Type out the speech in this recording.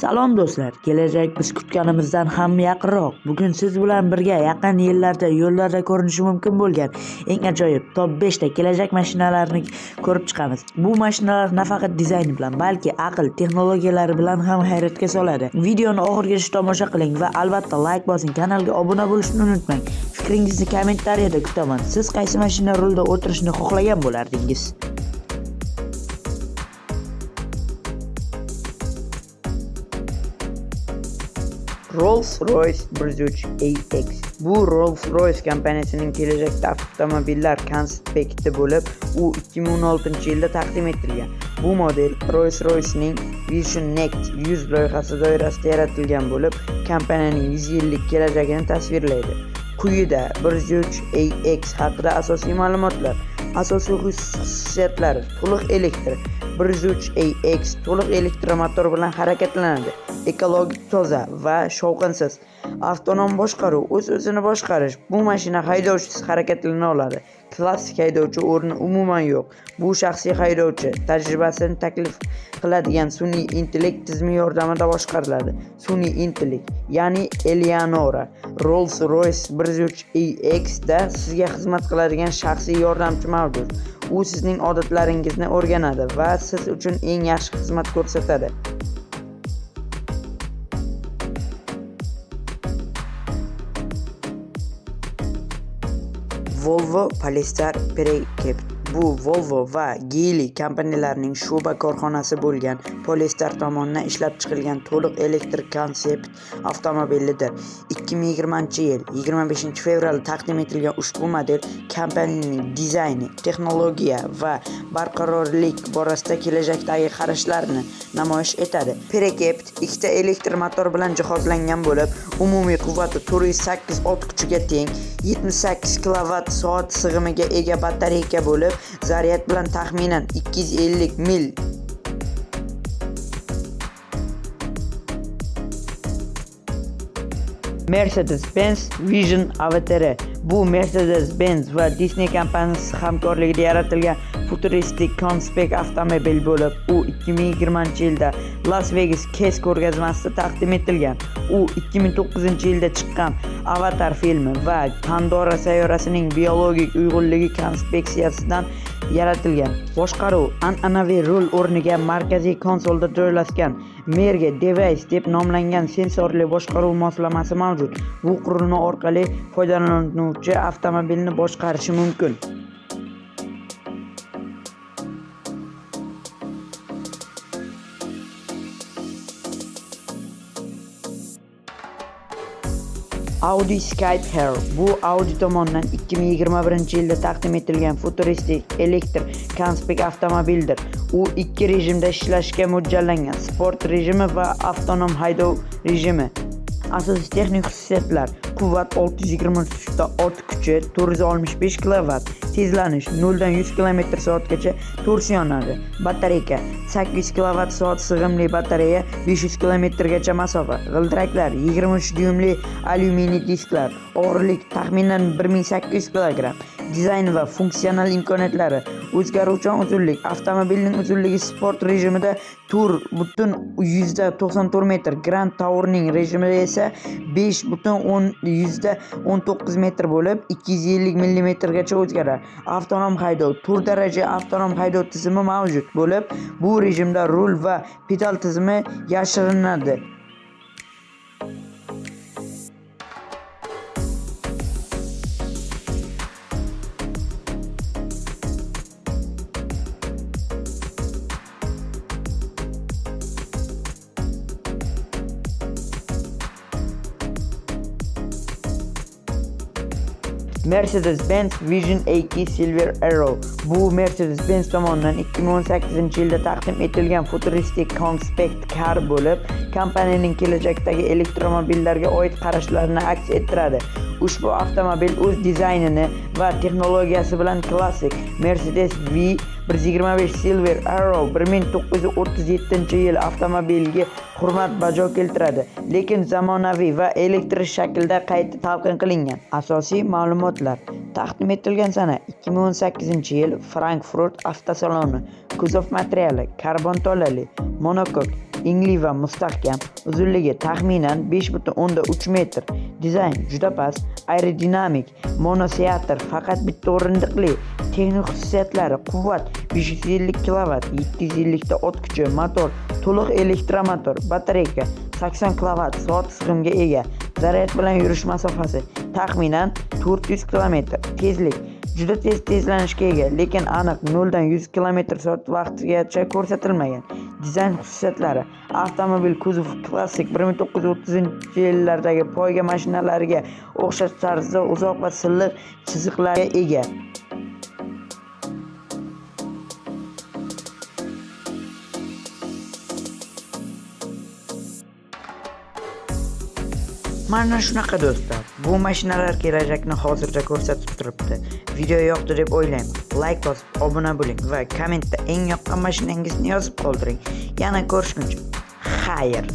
Salom do'stlar, kelajak biz kutganimizdan ham yaqinroq. Bugun siz bilan birga yaqin yillarda yo'llarda ko'rinishi mumkin bo'lgan eng ajoyib top 5 ta kelajak mashinalarini ko'rib chiqamiz. Bu mashinalar nafaqat dizayni bilan, balki aql texnologiyalari bilan ham hayratga soladi. Videoni oxirigacha tomosha qiling va albatta like bosing, kanalga obuna bo'lishni unutmang. Fikringizni kommentariyada kutaman. Siz qaysi mashina rulda o'tirishni xohlagan bo'lardingiz? Rolls-Royce 103AX. Bu Rolls-Royce kompaniyasining kelajakda avtomobillar konspekti bo'lib, u 2016-yilda taqdim etilgan. Bu model Rolls-Royce'ning Vision Next 100 loyihasi doirasida yaratilgan bo'lib, kompaniyaning 100 yillik kelajagini tasvirlaydi. Quyida 103AX haqida asosiy ma'lumotlar. Asosiy xususiyatlari: to'liq elektr. 103AX to'liq elektromotor bilan harakatlanadi. Ekologik, toza va shovqinsiz. Avtonom boshqaruv, o'z-o'zini boshqarish. Bu mashina haydovchisiz harakatlana oladi. Klassik haydovchi o'rni umuman yo'q. Bu shaxsiy haydovchi tajribasini taklif qiladigan sun'iy intellekt tizimi yordamida boshqariladi. Sun'iy intellekt, ya'ni Eleonora. Rolls-Royce 103AX da sizga xizmat qiladigan shaxsiy yordamchi mavjud. U sizning odatlaringizni o'rganadi va siz uchun eng yaxshi xizmat ko'rsatadi. Volvo Polestar Pre-Cab. Bu Volvo va Geely kompaniyalarining shu'ba korxonasi bo'lgan Polestar tomonidan ishlab chiqilgan to'liq elektrik konsept avtomobilidir. 2020-yil 25-fevral taqdim etilgan ushbu model kompaniyaning dizayni, texnologiya va barqarorlik borasida kelajakdagi qarashlarini namoyish etadi. Pre-Cab ikkita elektr motor bilan jihozlangan bo'lib, umumiy quvvati 408 ot kuchiga teng, 78 kWh sig'imiga ega batareyka bo'lib, zaryad bilan taxminan 250 mil Mercedes-Benz Vision Avatar. Bu Mercedes-Benz va Disney kompaniyasi hamkorligida yaratilgan futuristik konspekt avtomobil bo'lib, u 2020-yilda Las Vegas Case ko'rgazmasida taqdim etilgan. U 2009-yilda chiqqan Avatar filmi va Pandora sayyorasining biologik uyg'unligi konspeksiyasidan yaratilgan. Boshqaruv an'anaviy rul o'rniga markaziy konsolda joylashgan Merge Device deb nomlangan sensorli boshqaruv moslamasi mavjud. Bu qurilma orqali foydalanuvchi avtomobilni boshqarishi mumkin. Audi Skyper. Bu Audi tomonidan 2021-yilda taqdim etilgan futuristik elektr konspekt avtomobildir. U ikki rejimda ishlashga mo'ljallangan: sport rejimi va avtonom haydov rejimi. Asosiy texnik xususiyatlar: quvvat 623 ta ot kuchi, 465 kW, tezlanish 0 dan 100 km/soatgacha torsionadi. Batareyka: 800 kWh sig'imli batareya, 500 km gacha masofa. G'ildiraklar: 23 dyumli alyuminiy disklar. Og'irlik taxminan 1800 kg. Dizayn va funksional imkoniyatlari: o'zgaruvchan uzunlik. Avtomobilning uzunligi sport rejimida 4,94 metr, Grand Tourning rejimida esa 5,19 metr bo'lib, 250 mm gacha o'zgaradi. Avtonom haydov: 4 darajali avtonom haydov tizimi mavjud bo'lib, bu rejimda rul va pedal tizimi yashirinadi. Mercedes-Benz Vision AQ Silver Arrow. Bu Mercedes-Benz tomonidan 2018-yilda taqdim etilgan futuristik konspekt car bo'lib, kompaniyaning kelajakdagi elektromobillarga oid qarashlarini aks ettiradi. Ushbu avtomobil o'z dizaynini va texnologiyasi bilan klassik Mercedes V125 Silver Arrow 1937-yil avtomobiliga hurmat bajo keltiradi, lekin zamonaviy va elektrik shaklda qayta talqin qilingan. Asosiy ma'lumotlar: taqdim etilgan sana 2018-yil, Frankfurt avtosaloni. Kuzov materiali karbon tolali, monokok, Engli va mustahkam, uzunligi taxminan 5,3 metr. Dizayn juda past, aerodinamik, monoseator, faqat bitta o'rindiqli. Texnik xususiyatlari: quvvat 550 kW, 750 ta ot kuchi, motor, to'liq elektromotor, batareyka, 80 kW soat sig'imga ega. Zaryad bilan yurish masofasi taxminan 400 km. Tezlik juda tezlanishga ega, lekin aniq 0 dan 100 km/soat vaqtgacha ko'rsatilmagan. Dizayn xususiyatlari: avtomobil kuzovi klassik 1930-yillardagi poyga mashinalariga o'xshash tarzda uzoq va silliq chiziqlarga ega. Mana shunaqa do'stlar, bu mashinalar kelajakni hozircha ko'rsatib turibdi. Video yoqdi deb o'ylayman. Like bosib, obuna bo'ling va kommentda eng yoqqan mashinangizni yozib qoldiring. Yana ko'rishguncha, xayr.